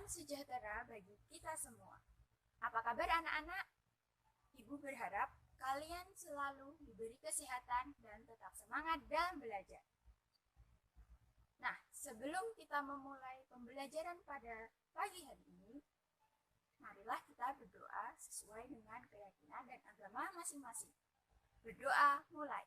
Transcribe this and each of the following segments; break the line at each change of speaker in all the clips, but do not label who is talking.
sejahtera bagi kita semua. Apa kabar anak-anak? Ibu berharap kalian selalu diberi kesehatan dan tetap semangat dalam belajar. Nah, sebelum kita memulai pembelajaran pada pagi hari ini, marilah kita berdoa sesuai dengan keyakinan dan agama masing-masing. Berdoa mulai.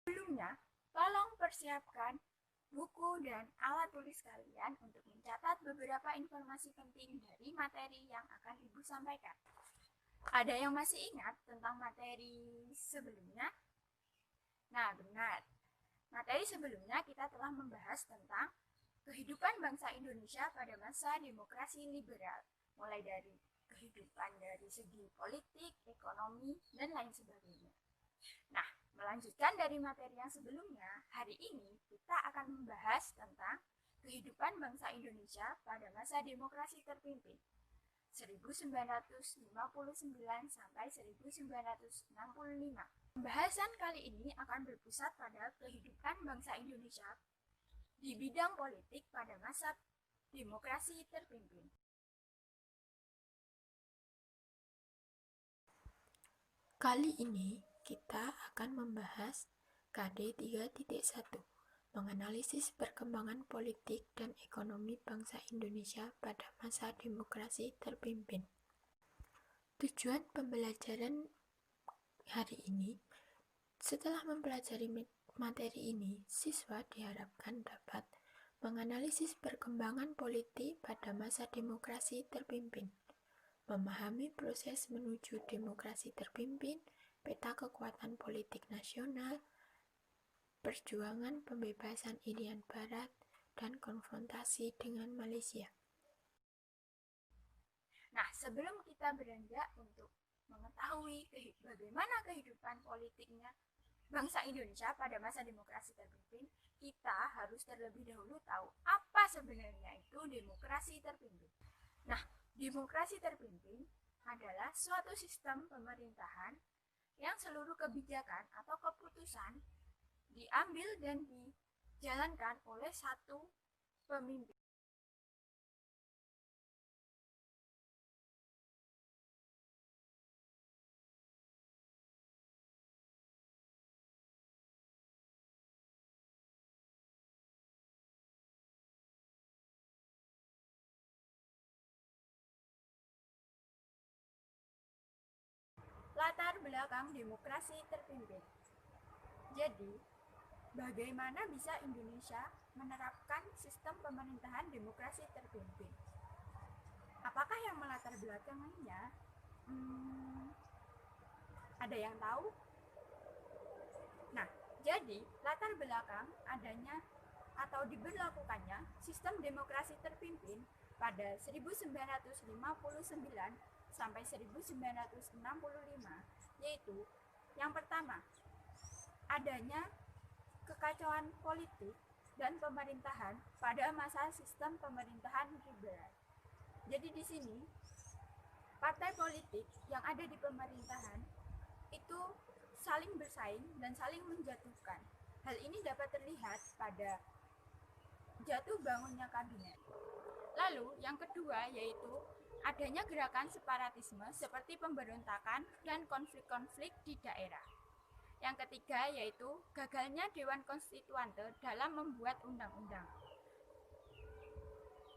Sebelumnya, tolong persiapkan buku dan alat tulis kalian untuk mencatat beberapa informasi penting dari materi yang akan Ibu sampaikan. Ada yang masih ingat tentang materi sebelumnya? Nah, benar. Materi sebelumnya kita telah membahas tentang kehidupan bangsa Indonesia pada masa demokrasi liberal, mulai dari kehidupan dari segi politik, ekonomi, dan lain sebagainya. Nah, melanjutkan dari materi yang sebelumnya, hari ini kita akan membahas tentang kehidupan bangsa Indonesia pada masa demokrasi terpimpin 1959 sampai 1965. Pembahasan kali ini akan berpusat pada kehidupan bangsa Indonesia di bidang politik pada masa demokrasi terpimpin.
Kali ini kita akan membahas KD 3.1, menganalisis perkembangan politik dan ekonomi bangsa Indonesia pada masa demokrasi terpimpin. Tujuan pembelajaran hari ini, setelah mempelajari materi ini, siswa diharapkan dapat menganalisis perkembangan politik pada masa demokrasi terpimpin, memahami proses menuju demokrasi terpimpin, peta kekuatan politik nasional, perjuangan pembebasan Irian Barat, dan konfrontasi dengan Malaysia.
Nah, sebelum kita beranjak untuk mengetahui bagaimana kehidupan politiknya bangsa Indonesia pada masa demokrasi terpimpin, kita harus terlebih dahulu tahu apa sebenarnya itu demokrasi terpimpin. Nah, demokrasi terpimpin adalah suatu sistem pemerintahan yang seluruh kebijakan atau keputusan diambil dan dijalankan oleh satu pemimpin. Latar belakang demokrasi terpimpin. Jadi, bagaimana bisa Indonesia menerapkan sistem pemerintahan demokrasi terpimpin? Apakah yang melatar belakanginya? Ada yang tahu? Nah, jadi latar belakang adanya atau diberlakukannya sistem demokrasi terpimpin pada 1959 sampai 1965, yaitu yang pertama, adanya kekacauan politik dan pemerintahan pada masa sistem pemerintahan liberal. Jadi di sini partai politik yang ada di pemerintahan itu saling bersaing dan saling menjatuhkan. Hal ini dapat terlihat pada jatuh bangunnya kabinet. Lalu yang kedua yaitu adanya gerakan separatisme seperti pemberontakan dan konflik-konflik di daerah. Yang ketiga yaitu gagalnya Dewan Konstituante dalam membuat undang-undang.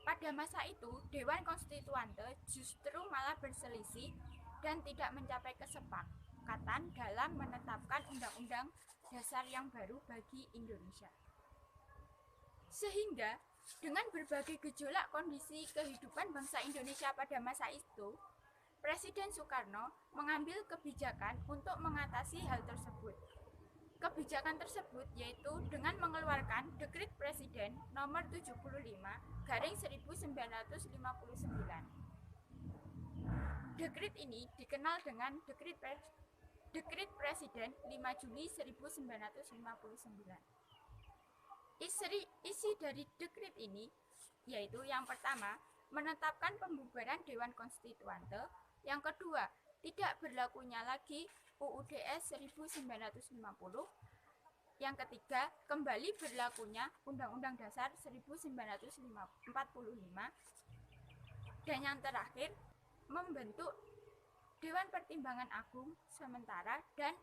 Pada masa itu, Dewan Konstituante justru malah berselisih dan tidak mencapai kesepakatan dalam menetapkan undang-undang dasar yang baru bagi Indonesia. Sehingga dengan berbagai gejolak kondisi kehidupan bangsa Indonesia pada masa itu, Presiden Soekarno mengambil kebijakan untuk mengatasi hal tersebut. Kebijakan tersebut yaitu dengan mengeluarkan Dekret Presiden nomor 75/1959. Dekret ini dikenal dengan Dekret Presiden 5 Juli 1959. Isi dari dekret ini yaitu yang pertama, menetapkan pembubaran Dewan Konstituante, yang kedua, tidak berlakunya lagi UUDS 1950, Yang ketiga, kembali berlakunya Undang-Undang Dasar 1945. Dan yang terakhir, membentuk Dewan Pertimbangan Agung sementara dan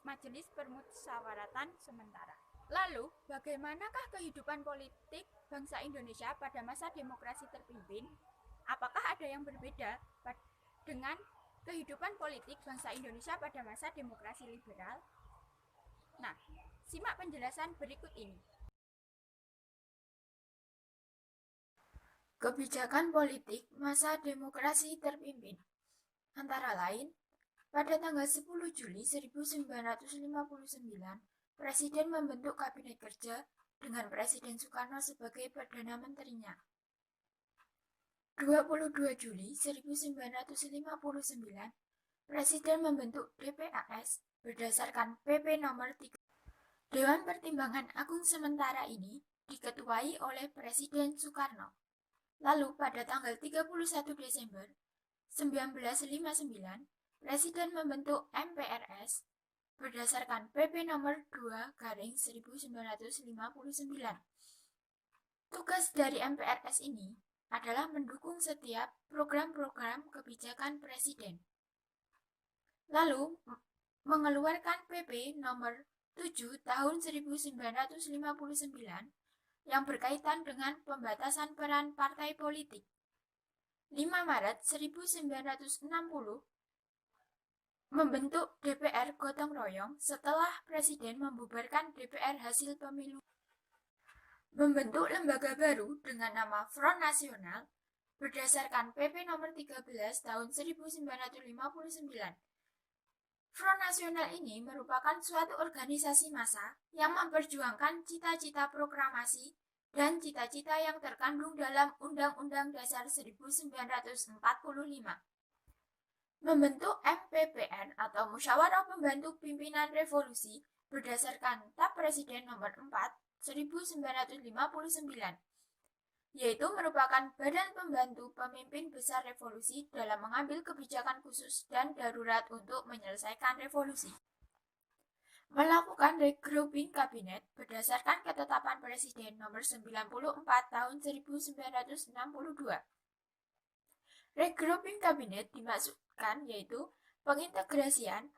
Majelis Permusyawaratan sementara. Lalu, bagaimanakah kehidupan politik bangsa Indonesia pada masa demokrasi terpimpin? Apakah ada yang berbeda dengan kehidupan politik bangsa Indonesia pada masa demokrasi liberal? Nah, simak penjelasan berikut ini.
Kebijakan politik masa demokrasi terpimpin antara lain, pada tanggal 10 Juli 1959, Presiden membentuk Kabinet Kerja dengan Presiden Soekarno sebagai Perdana Menterinya. 22 Juli 1959, Presiden membentuk DPAS berdasarkan PP nomor 3. Dewan Pertimbangan Agung sementara ini diketuai oleh Presiden Soekarno. Lalu pada tanggal 31 Desember 1959, Presiden membentuk MPRS berdasarkan PP nomor 2/1959. Tugas dari MPRS ini adalah mendukung setiap program-program kebijakan Presiden. Lalu mengeluarkan PP nomor 7 tahun 1959 yang berkaitan dengan pembatasan peran partai politik. 5 Maret 1960 membentuk DPR gotong royong setelah Presiden membubarkan DPR hasil pemilu. Membentuk lembaga baru dengan nama Front Nasional berdasarkan PP nomor 13 tahun 1959. Front Nasional ini merupakan suatu organisasi massa yang memperjuangkan cita-cita proklamasi dan cita-cita yang terkandung dalam Undang-Undang Dasar 1945. Membentuk MPPN atau Musyawarah Pembantu Pimpinan Revolusi berdasarkan TAP Presiden nomor 4 1959, yaitu merupakan badan pembantu pemimpin besar revolusi dalam mengambil kebijakan khusus dan darurat untuk menyelesaikan revolusi. Melakukan regrouping kabinet berdasarkan ketetapan Presiden nomor 94 tahun 1962. Regrouping kabinet dimaksudkan yaitu pengintegrasian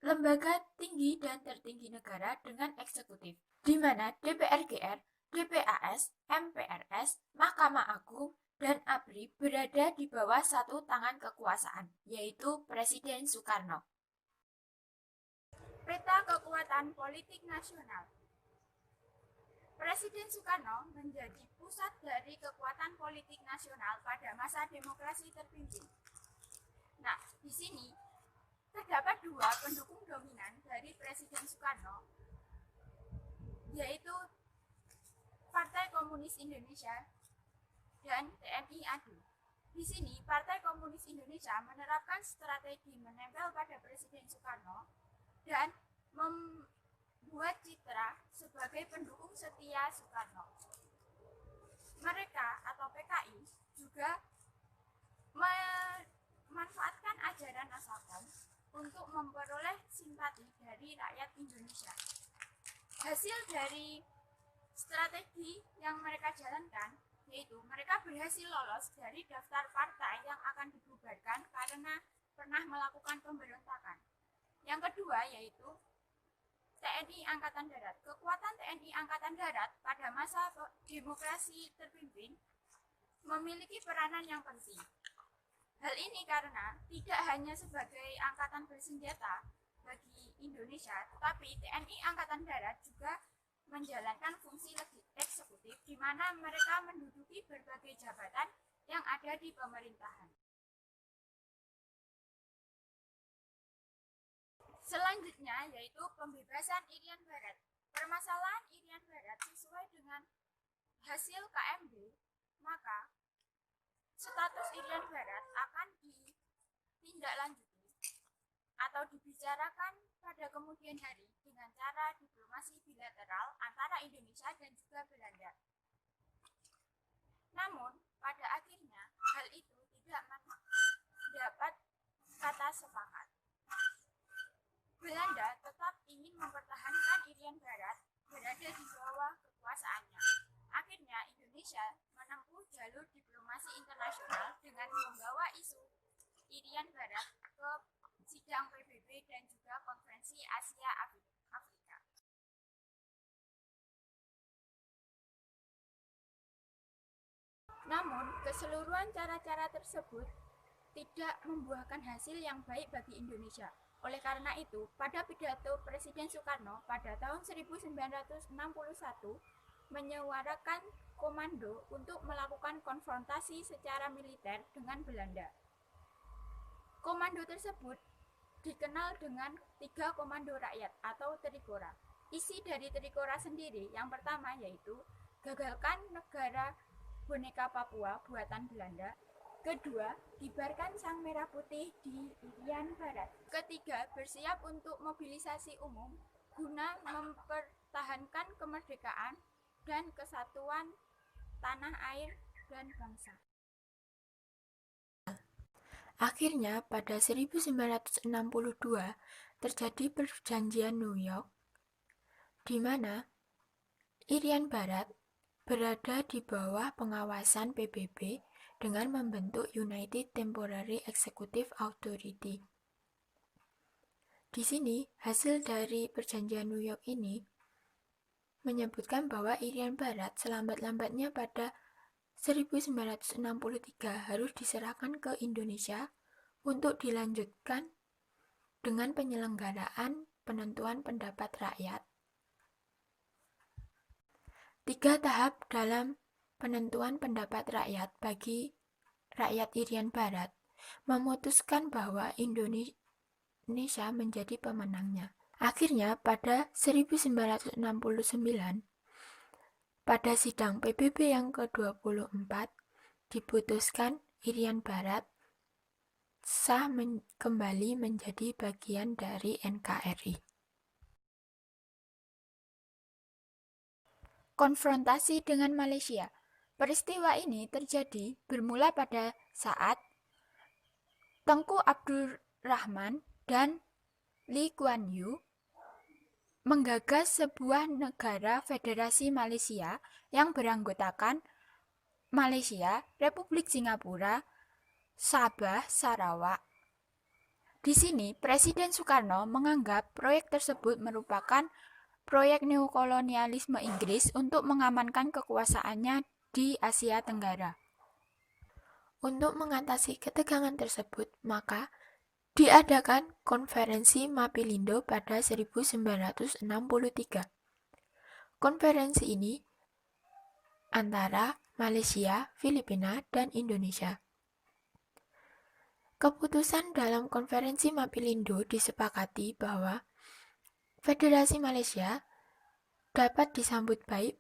lembaga tinggi dan tertinggi negara dengan eksekutif, di mana DPR GR, DPAS, MPRS, Mahkamah Agung, dan ABRI berada di bawah satu tangan kekuasaan, yaitu Presiden Soekarno.
Peta kekuatan politik nasional. Presiden Soekarno menjadi pusat dari kekuatan politik nasional pada masa demokrasi terpimpin. Nah, di sini terdapat dua pendukung dominan dari Presiden Soekarno, yaitu Partai Komunis Indonesia dan TNI AD. Di sini, Partai Komunis Indonesia menerapkan strategi menempel pada Presiden Soekarno dan membuat citra sebagai pendukung setia Soekarno. Mereka atau PKI juga memanfaatkan ajaran Nasakom untuk memperoleh simpati dari rakyat Indonesia. Hasil dari strategi yang mereka jalankan yaitu mereka berhasil lolos dari daftar partai yang akan dibubarkan karena pernah melakukan pemberontakan. Yang kedua yaitu TNI Angkatan Darat. Kekuatan TNI Angkatan Darat pada masa demokrasi terpimpin memiliki peranan yang penting. Hal ini karena tidak hanya sebagai angkatan bersenjata bagi Indonesia, tetapi TNI Angkatan Darat juga menjalankan fungsi eksekutif di mana mereka menduduki berbagai jabatan yang ada di pemerintahan. Selanjutnya yaitu pembebasan Irian Barat. Permasalahan Irian Barat sesuai dengan hasil KMB, maka status Irian Barat akan ditindaklanjuti atau dibicarakan pada kemudian hari dengan cara diplomasi bilateral antara Indonesia dan juga Belanda. Namun, pada akhirnya hal itu tidak dapat kata sepakat. Belanda tetap ingin mempertahankan Irian Barat dan membawa isu Irian Barat ke sidang PBB dan juga Konferensi Asia Afrika. Namun, keseluruhan cara-cara tersebut tidak membuahkan hasil yang baik bagi Indonesia. Oleh karena itu, pada pidato Presiden Soekarno pada tahun 1961 menyuarakan komando untuk melakukan konfrontasi secara militer dengan Belanda. Komando tersebut dikenal dengan 3 komando rakyat atau Trikora. Isi dari Trikora sendiri yang pertama yaitu gagalkan negara boneka Papua buatan Belanda. Kedua, kibarkan sang merah putih di Irian Barat. Ketiga, bersiap untuk mobilisasi umum guna mempertahankan kemerdekaan dan kesatuan tanah air dan bangsa.
Akhirnya, pada 1962 terjadi perjanjian New York, di mana Irian Barat berada di bawah pengawasan PBB dengan membentuk United Temporary Executive Authority. Di sini, hasil dari perjanjian New York ini menyebutkan bahwa Irian Barat selambat-lambatnya pada 1963 harus diserahkan ke Indonesia untuk dilanjutkan dengan penyelenggaraan penentuan pendapat rakyat. 3 tahap dalam penentuan pendapat rakyat bagi rakyat Irian Barat memutuskan bahwa Indonesia menjadi pemenangnya. Akhirnya pada 1969 pada sidang PBB yang ke-24 diputuskan Irian Barat sah kembali menjadi bagian dari NKRI. Konfrontasi dengan Malaysia. Peristiwa ini terjadi bermula pada saat Tengku Abdul Rahman dan Lee Kuan Yew menggagas sebuah negara federasi Malaysia yang beranggotakan Malaysia, Republik Singapura, Sabah, Sarawak. Di sini, Presiden Soekarno menganggap proyek tersebut merupakan proyek neokolonialisme Inggris untuk mengamankan kekuasaannya di Asia Tenggara. Untuk mengatasi ketegangan tersebut, maka diadakan Konferensi Mapilindo pada 1963. Konferensi ini antara Malaysia, Filipina, dan Indonesia. Keputusan dalam Konferensi Mapilindo disepakati bahwa Federasi Malaysia dapat disambut baik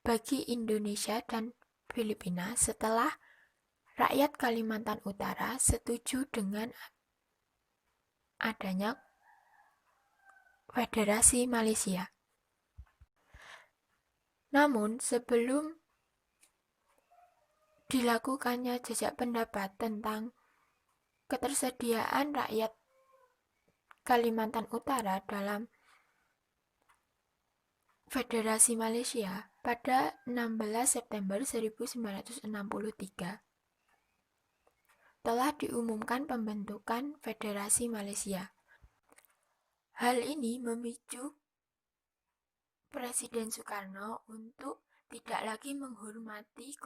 bagi Indonesia dan Filipina setelah rakyat Kalimantan Utara setuju dengan adanya Federasi Malaysia. Namun, sebelum dilakukannya jejak pendapat tentang ketersediaan rakyat Kalimantan Utara dalam Federasi Malaysia pada 16 September 1963 telah diumumkan pembentukan Federasi Malaysia. Hal ini memicu Presiden Soekarno untuk tidak lagi menghormati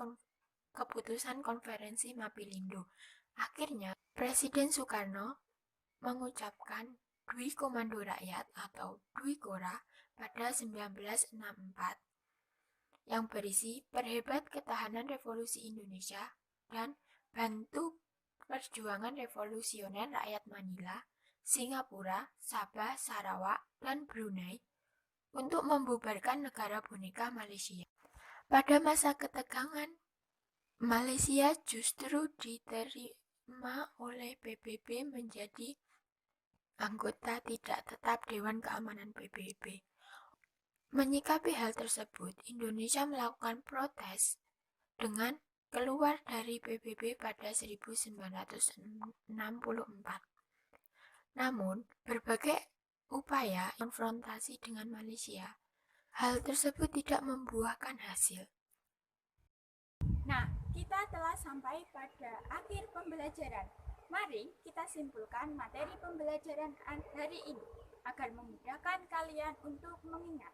keputusan Konferensi Mapilindo. Akhirnya, Presiden Soekarno mengucapkan Dwi Komando Rakyat atau Dwi Kora pada 1964 yang berisi perhebat ketahanan revolusi Indonesia dan bantu perjuangan revolusioner rakyat Manila, Singapura, Sabah, Sarawak, dan Brunei untuk membubarkan negara boneka Malaysia. Pada masa ketegangan, Malaysia justru diterima oleh PBB menjadi anggota tidak tetap Dewan Keamanan PBB. Menyikapi hal tersebut, Indonesia melakukan protes dengan keluar dari PBB pada 1964. Namun, berbagai upaya konfrontasi dengan Malaysia, hal tersebut tidak membuahkan hasil.
Nah, kita telah sampai sampai pada akhir pembelajaran. Mari kita simpulkan materi pembelajaran hari ini agar memudahkan kalian untuk mengingat.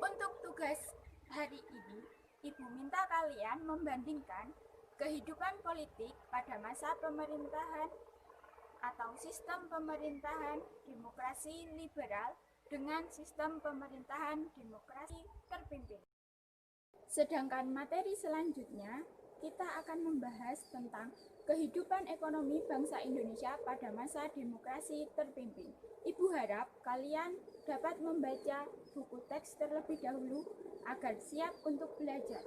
Untuk tugas hari ini, Ibu minta kalian membandingkan kehidupan politik pada masa pemerintahan atau sistem pemerintahan demokrasi liberal dengan sistem pemerintahan demokrasi terpimpin. Sedangkan materi selanjutnya, kita akan membahas tentang kehidupan ekonomi bangsa Indonesia pada masa demokrasi terpimpin. Ibu harap kalian dapat membaca buku teks terlebih dahulu agar siap untuk belajar.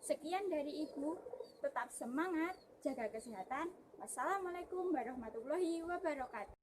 Sekian dari Ibu, tetap semangat, jaga kesehatan. Wassalamualaikum warahmatullahi wabarakatuh.